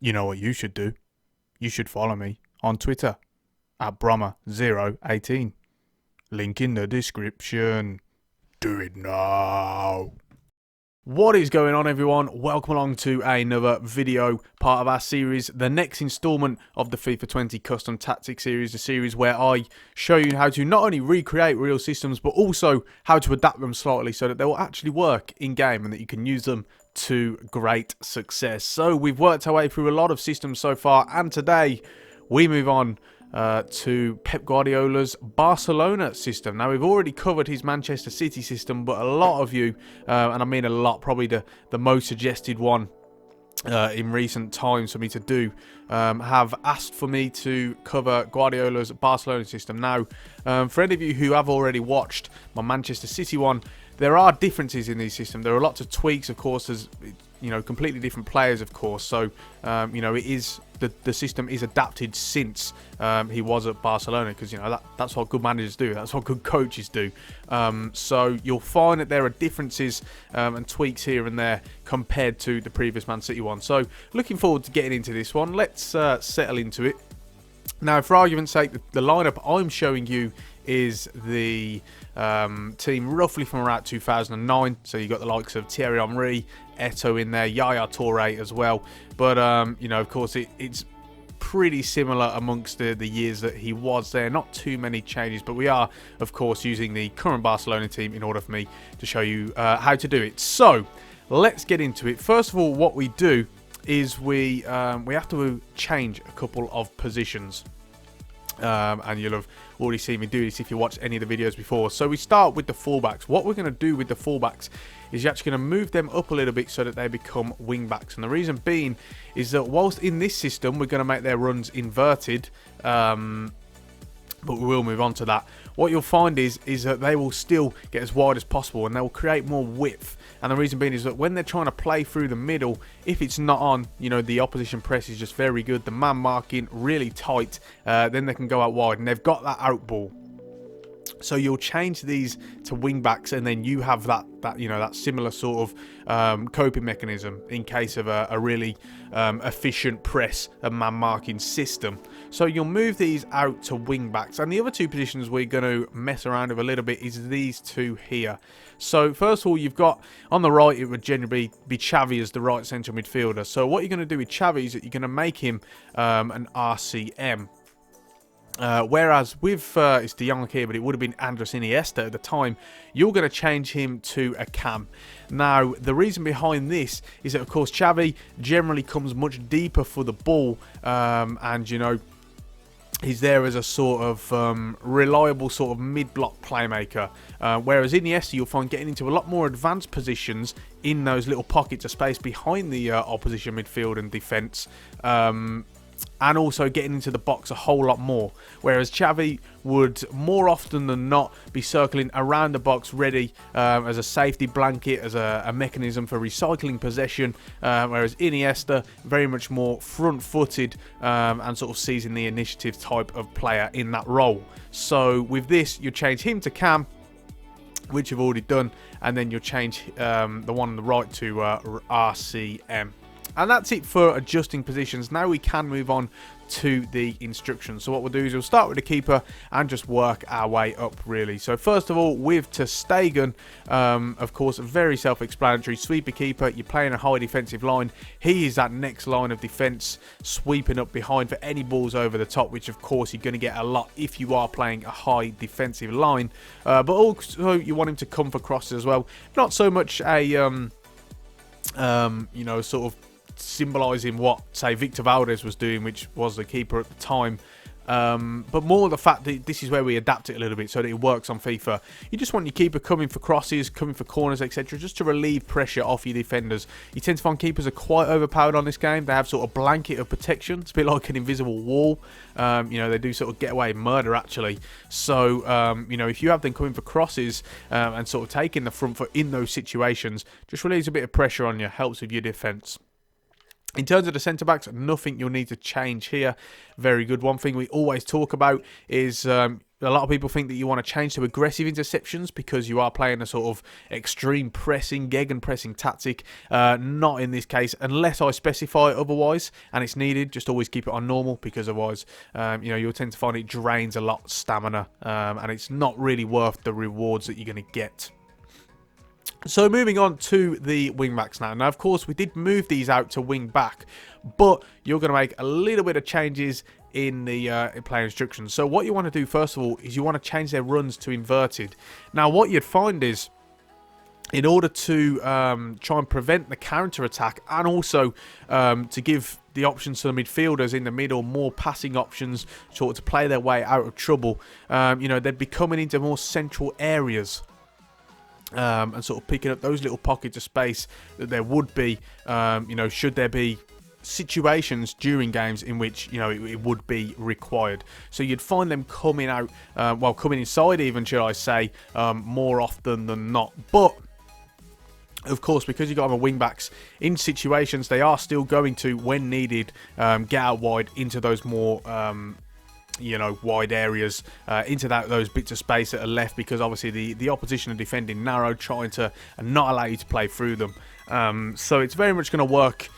You know what you should do? You should follow me on Twitter at Brommer018. Link in the description. Do it now. What is going on, everyone? Welcome along to another video, part of our series, the next installment of the FIFA 20 Custom Tactics series, a series where I show you how to not only recreate real systems, but also how to adapt them slightly so that they will actually work in-game and that you can use them to great success. So we've worked our way through a lot of systems so far, and today we move on to Pep Guardiola's Barcelona system. Now, we've already covered his Manchester City system, but a lot of you, and I mean a lot, probably the most suggested one in recent times for me to do, have asked for me to cover Guardiola's Barcelona system. Now, for any of you who have already watched my Manchester City one, there are differences in these systems. There are lots of tweaks, of course, as completely different players, of course. So, it is the system is adapted since he was at Barcelona, because that's what good managers do. That's what good coaches do. So you'll find that there are differences and tweaks here and there compared to the previous Man City one. So looking forward to getting into this one. Let's settle into it. Now, for argument's sake, the lineup I'm showing you is the team roughly from around 2009. So you got the likes of Thierry Henry, Eto'o in there, Yaya Touré as well. But of course, it's pretty similar amongst the years that he was there. Not too many changes, but we are, of course, using the current Barcelona team in order for me to show you how to do it. So let's get into it. First of all, what we do is we have to change a couple of positions. And you'll have already seen me do this if you watched any of the videos before. So we start with the fullbacks. What we're going to do with the fullbacks is you're actually going to move them up a little bit so that they become wingbacks. And the reason being is that whilst in this system we're going to make their runs inverted, but we will move on to that. What you'll find is that they will still get as wide as possible and they will create more width. And the reason being is that when they're trying to play through the middle, if it's not on, the opposition press is just very good, the man marking really tight, then they can go out wide and they've got that out ball. So you'll change these to wing backs, and then you have that similar sort of coping mechanism in case of a really efficient press and man marking system. So you'll move these out to wing backs, and the other two positions we're going to mess around with a little bit is these two here. So first of all, you've got on the right, it would generally be Xavi as the right central midfielder. So what you're going to do with Xavi is that you're going to make him an RCM. Whereas with it's De Jong here, but it would have been Andres Iniesta at the time, you're going to change him to a cam. Now, the reason behind this is that, of course, Xavi generally comes much deeper for the ball, and he's there as a sort of reliable sort of mid-block playmaker. Whereas Iniesta, you'll find getting into a lot more advanced positions in those little pockets of space behind the opposition midfield and defence. And also getting into the box a whole lot more. Whereas Xavi would more often than not be circling around the box ready as a safety blanket, as a mechanism for recycling possession. Whereas Iniesta, very much more front-footed and sort of seizing the initiative type of player in that role. So with this, you change him to cam, which you've already done, and then you'll change the one on the right to RCM. And that's it for adjusting positions. Now we can move on to the instructions. So what we'll do is we'll start with the keeper and just work our way up, really. So first of all, with ter Stegen, of course, very self-explanatory. Sweeper keeper, you're playing a high defensive line. He is that next line of defence, sweeping up behind for any balls over the top, which of course you're going to get a lot if you are playing a high defensive line. But also you want him to come for crosses as well. Not so much a, sort of symbolising what, say, Victor Valdez was doing, which was the keeper at the time, but more the fact that this is where we adapt it a little bit so that it works on FIFA. You just want your keeper coming for crosses, coming for corners, etc., just to relieve pressure off your defenders. You tend to find keepers are quite overpowered on this game. They have sort of blanket of protection. It's a bit like an invisible wall. They do sort of get away murder, actually. So, if you have them coming for crosses and sort of taking the front foot in those situations, just relieves a bit of pressure on you, helps with your defence. In terms of the centre-backs, nothing you'll need to change here. Very good. One thing we always talk about is A lot of people think that you want to change to aggressive interceptions because you are playing a sort of extreme pressing, gegenpressing tactic. Not in this case, unless I specify otherwise and it's needed. Just always keep it on normal, because otherwise, you'll tend to find it drains a lot of stamina, and it's not really worth the rewards that you're going to get. So moving on to the wing backs now. Now, of course, we did move these out to wing back, but you're going to make a little bit of changes in the player instructions. So what you want to do first of all is you want to change their runs to inverted. Now, what you'd find is, in order to try and prevent the counter attack, and also to give the options to the midfielders in the middle more passing options, sort of to play their way out of trouble, they'd be coming into more central areas. And sort of picking up those little pockets of space that there would be, should there be situations during games in which, it would be required. So you'd find them coming out, coming inside even, should I say, more often than not. But, of course, because you've got other wing-backs, in situations they are still going to, when needed, get out wide into those more wide areas, into those bits of space that are left, because obviously the opposition are defending narrow, trying to not allow you to play through them. So it's very much going to work,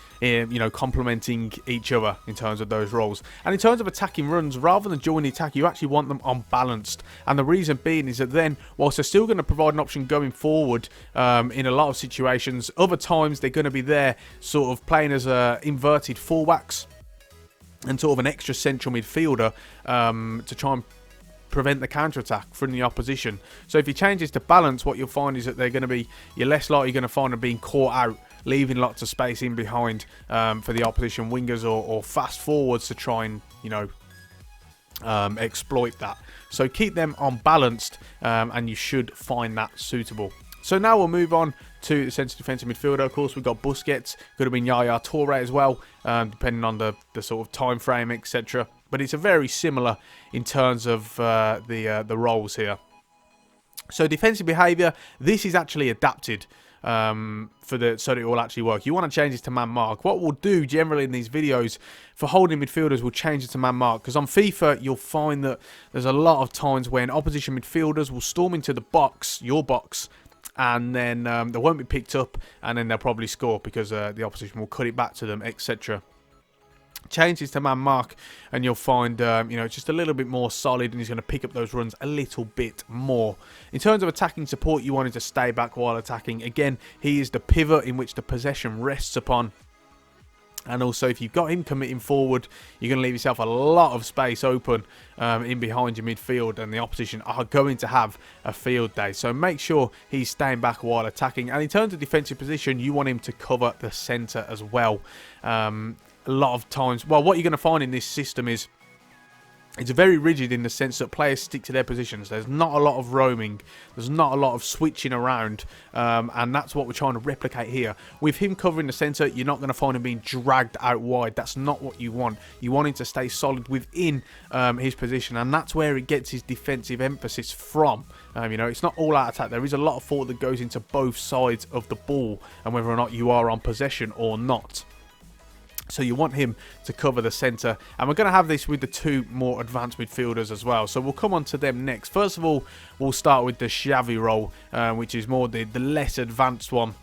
complementing each other in terms of those roles. And in terms of attacking runs, rather than join the attack, you actually want them unbalanced. And the reason being is that then, whilst they're still going to provide an option going forward in a lot of situations, other times they're going to be there sort of playing as inverted fullbacks and sort of an extra central midfielder to try and prevent the counter-attack from the opposition. So if you change this to balance, what you'll find is that you're less likely going to find them being caught out, leaving lots of space in behind for the opposition wingers or fast forwards to try and, exploit that. So keep them unbalanced, and you should find that suitable. So now we'll move on to the centre defensive midfielder. Of course, we've got Busquets, could have been Yaya Toure as well, depending on the sort of time frame, etc. But it's a very similar in terms of the roles here. So defensive behaviour, this is actually adapted so that it will actually work. You want to change this to man mark. What we'll do generally in these videos for holding midfielders, we'll change it to man mark, because on FIFA you'll find that there's a lot of times when opposition midfielders will storm into the box, your box, and then they won't be picked up, and then they'll probably score because the opposition will cut it back to them, etc. Change this to man mark, and you'll find just a little bit more solid, and he's going to pick up those runs a little bit more. In terms of attacking support, you want him to stay back while attacking. Again, he is the pivot in which the possession rests upon. And also, if you've got him committing forward, you're going to leave yourself a lot of space open in behind your midfield, and the opposition are going to have a field day. So make sure he's staying back while attacking. And in terms of defensive position, you want him to cover the centre as well. A lot of times, well, what you're going to find in this system is it's very rigid in the sense that players stick to their positions. There's not a lot of roaming. There's not a lot of switching around. And that's what we're trying to replicate here. With him covering the centre, you're not going to find him being dragged out wide. That's not what you want. You want him to stay solid within his position. And that's where he gets his defensive emphasis from. It's not all out attack. There is a lot of thought that goes into both sides of the ball and whether or not you are on possession or not. So you want him to cover the centre. And we're going to have this with the two more advanced midfielders as well. So we'll come on to them next. First of all, we'll start with the Xavi role, which is more the less advanced one.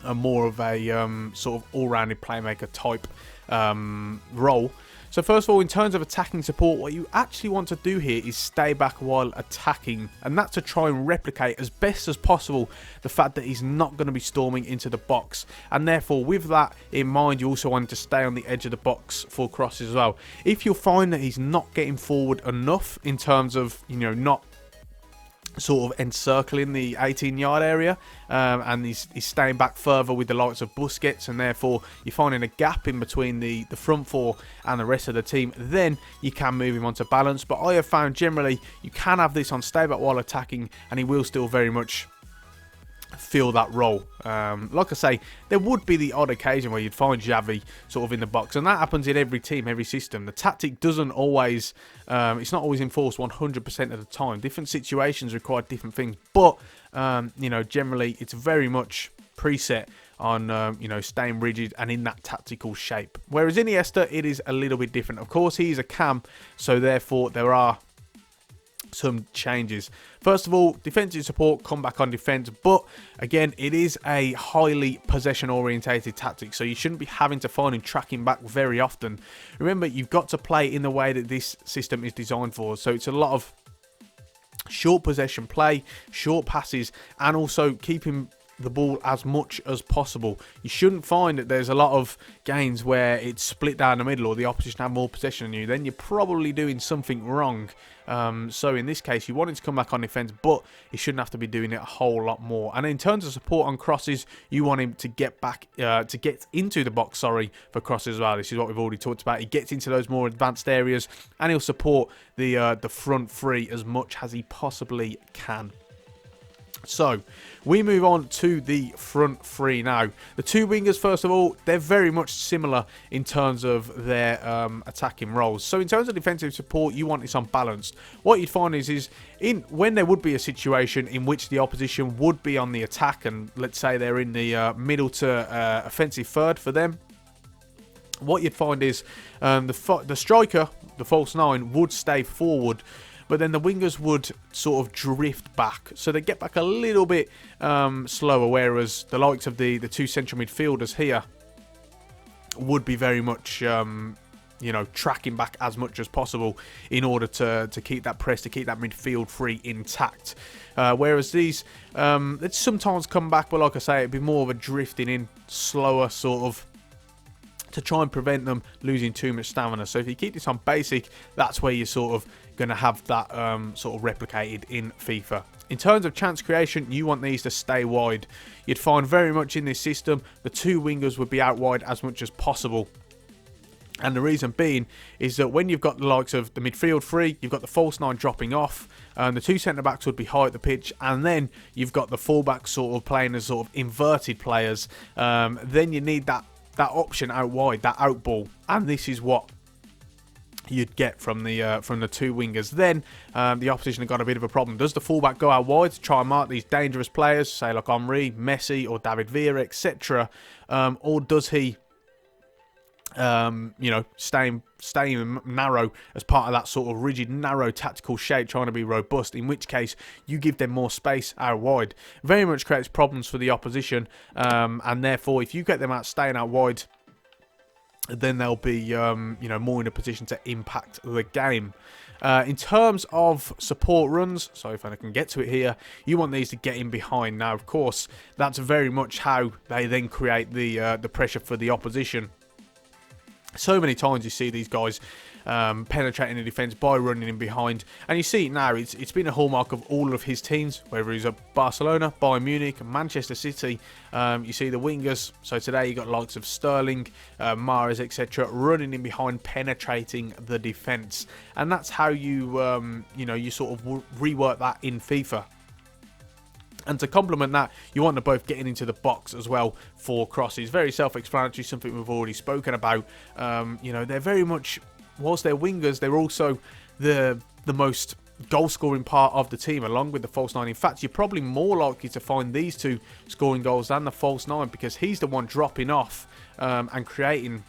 And more of a sort of all-rounded playmaker type role. So first of all, in terms of attacking support, what you actually want to do here is stay back while attacking. And that's to try and replicate as best as possible the fact that he's not going to be storming into the box. And therefore, with that in mind, you also want to stay on the edge of the box for crosses as well. If you'll find that he's not getting forward enough in terms of, not sort of encircling the 18-yard area, and he's staying back further with the likes of Busquets, and therefore you're finding a gap in between the front four and the rest of the team, then you can move him onto balance. But I have found generally you can have this on stay back while attacking, and he will still very much fill that role. Like I say, there would be the odd occasion where you'd find Xavi sort of in the box, and that happens in every team, every system. The tactic doesn't always, it's not always enforced 100% of the time. Different situations require different things, but generally it's very much preset on staying rigid and in that tactical shape. Whereas Iniesta, it is a little bit different. Of course, he's a cam, so therefore there are some changes. First of all, defensive support, come back on defense, but again, it is a highly possession orientated tactic, so you shouldn't be having to find him tracking back very often. Remember, you've got to play in the way that this system is designed for, so it's a lot of short possession play, short passes, and also keeping the ball as much as possible. You shouldn't find that there's a lot of games where it's split down the middle or the opposition have more possession than you. Then you're probably doing something wrong. So in this case, you want him to come back on defense, but he shouldn't have to be doing it a whole lot more. And in terms of support on crosses, you want him to get back, to get into the box, for crosses as well. This is what we've already talked about. He gets into those more advanced areas, and he'll support the front three as much as he possibly can. So, we move on to the front three now. The two wingers, first of all, they're very much similar in terms of their attacking roles. So, in terms of defensive support, you want this unbalanced. What you'd find is when there would be a situation in which the opposition would be on the attack, and let's say they're in the middle to offensive third for them, what you'd find is the striker, the false nine, would stay forward, but then the wingers would sort of drift back. So they get back a little bit slower, whereas the likes of the two central midfielders here would be very much, tracking back as much as possible in order to keep that press, to keep that midfield three intact. Whereas these, they'd sometimes come back, but like I say, it'd be more of a drifting in, slower sort of, to try and prevent them losing too much stamina. So if you keep this on basic, that's where you're sort of going to have that sort of replicated in FIFA. In terms of chance creation, you want these to stay wide. You'd find very much in this system, the two wingers would be out wide as much as possible. And the reason being is that when you've got the likes of the midfield three, you've got the false nine dropping off, the two centre-backs would be high at the pitch, and then you've got the full-backs sort of playing as sort of inverted players. Then you need that option out wide, that out ball, and this is what you'd get from the two wingers. Then the opposition have got a bit of a problem. Does the fullback go out wide to try and mark these dangerous players, say like Henry, Messi, or David Villa, etc., or does he staying narrow as part of that sort of rigid, narrow tactical shape, trying to be robust, in which case you give them more space out wide. Very much creates problems for the opposition, and therefore if you get them out staying out wide, then they'll be more in a position to impact the game. In terms of support runs, so if I can get to it here, you want these to get in behind. Now, of course, that's very much how they then create the pressure for the opposition. So many times you see these guys penetrating the defence by running in behind, and you see it now. It's been a hallmark of all of his teams, whether he's at Barcelona, Bayern Munich, Manchester City. You see the wingers. So today you got likes of Sterling, Mahrez, etc., running in behind, penetrating the defence, and that's how you you sort of rework that in FIFA. And to complement that, you want them both getting into the box as well for crosses. Very self-explanatory, something we've already spoken about. They're very much, whilst they're wingers, they're also the most goal-scoring part of the team, along with the false nine. In fact, you're probably more likely to find these two scoring goals than the false nine, because he's the one dropping off and creating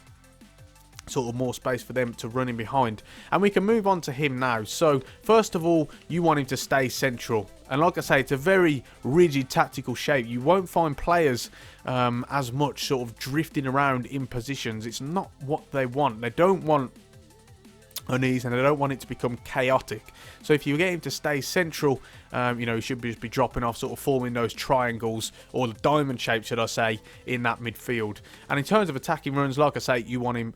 sort of more space for them to run in behind. And we can move on to him now. So first of all, you want him to stay central, and like I say, it's a very rigid tactical shape. You won't find players as much sort of drifting around in positions. It's not what they want. They don't want unease, and they don't want it to become chaotic. So if you get him to stay central, he should just be dropping off, sort of forming those triangles, or the diamond shape, should I say, in that midfield. And in terms of attacking runs, like I say, you want him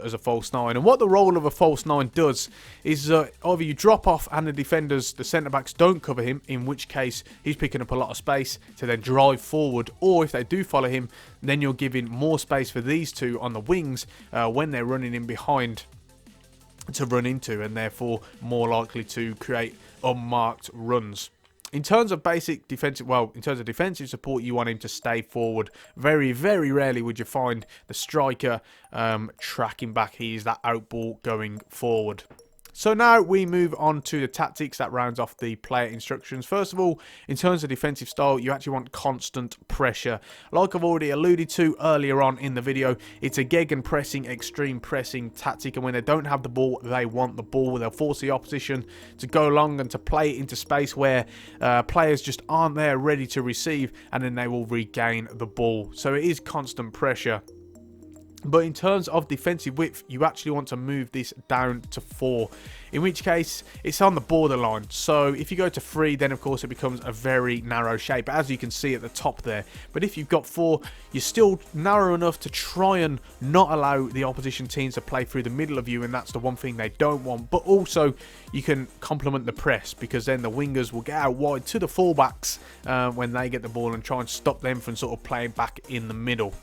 as a false nine. And what the role of a false nine does is either you drop off and the defenders, the centre-backs, don't cover him, in which case he's picking up a lot of space to then drive forward, or if they do follow him, then you're giving more space for these two on the wings when they're running in behind to run into, and therefore more likely to create unmarked runs. In terms of basic defensive, in terms of defensive support, you want him to stay forward. Very, very rarely would you find the striker tracking back. He is that out ball going forward. So now we move on to the tactics that rounds off the player instructions. First of all, in terms of defensive style, you actually want constant pressure. Like I've already alluded to earlier on in the video, it's a gegenpressing, extreme pressing tactic, and when they don't have the ball, they want the ball. They'll force the opposition to go long and to play it into space where players just aren't there ready to receive, and then they will regain the ball. So it is constant pressure. But in terms of defensive width, you actually want to move this down to 4, in which case it's on the borderline. So if you go to 3, then of course it becomes a very narrow shape, as you can see at the top there. But if you've got 4, you're still narrow enough to try and not allow the opposition teams to play through the middle of you, and that's the one thing they don't want. But also you can complement the press, because then the wingers will get out wide to the fullbacks when they get the ball and try and stop them from sort of playing back in the middle.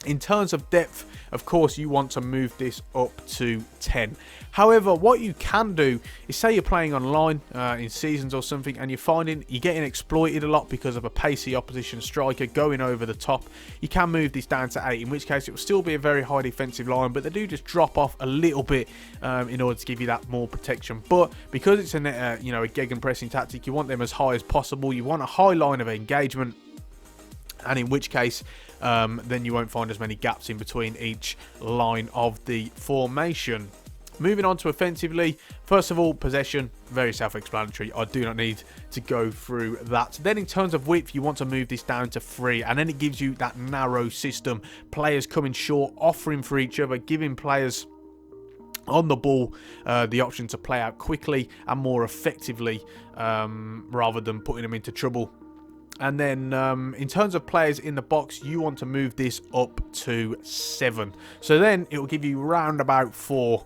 In terms of depth, of course, you want to move this up to 10. However, what you can do is, say you're playing online in seasons or something, and you're finding you're getting exploited a lot because of a pacey opposition striker going over the top. You can move this down to 8, in which case it will still be a very high defensive line, but they do just drop off a little bit in order to give you that more protection. But because it's a gegenpressing tactic, you want them as high as possible. You want a high line of engagement, and in which case then you won't find as many gaps in between each line of the formation. Moving on to offensively, first of all, possession, very self-explanatory. I do not need to go through that. Then in terms of width, you want to move this down to 3, and then it gives you that narrow system. Players coming short, offering for each other, giving players on the ball the option to play out quickly and more effectively rather than putting them into trouble. And then in terms of players in the box, you want to move this up to 7. So then it will give you round about 4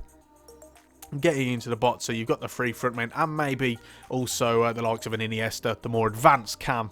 getting into the box. So you've got the 3 front men, and maybe also the likes of an Iniesta, the more advanced cam,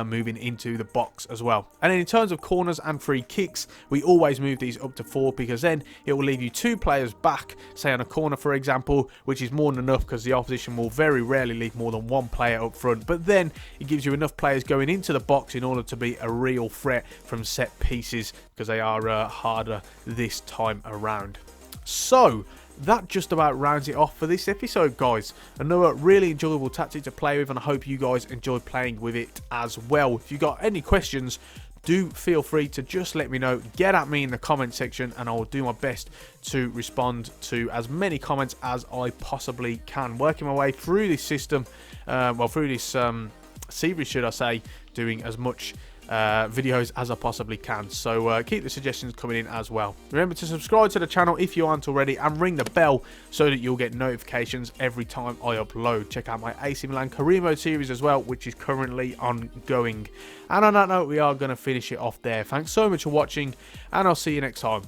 moving into the box as well. And then in terms of corners and free kicks, we always move these up to 4, because then it will leave you 2 players back, say on a corner for example, which is more than enough, because the opposition will very rarely leave more than 1 player up front. But then it gives you enough players going into the box in order to be a real threat from set pieces, because they are harder this time around. So that just about rounds it off for this episode, guys. Another really enjoyable tactic to play with, and I hope you guys enjoyed playing with it as well. If you've got any questions, do feel free to just let me know. Get at me in the comment section, and I will do my best to respond to as many comments as I possibly can. Working my way through this system, through this series, should I say, doing as much videos as I possibly can. So keep the suggestions coming in as well. Remember to subscribe to the channel if you aren't already, and ring the bell so that you'll get notifications every time I upload. Check out my AC Milan career mode series as well, which is currently ongoing. And on that note, we are going to finish it off there. Thanks so much for watching, and I'll see you next time.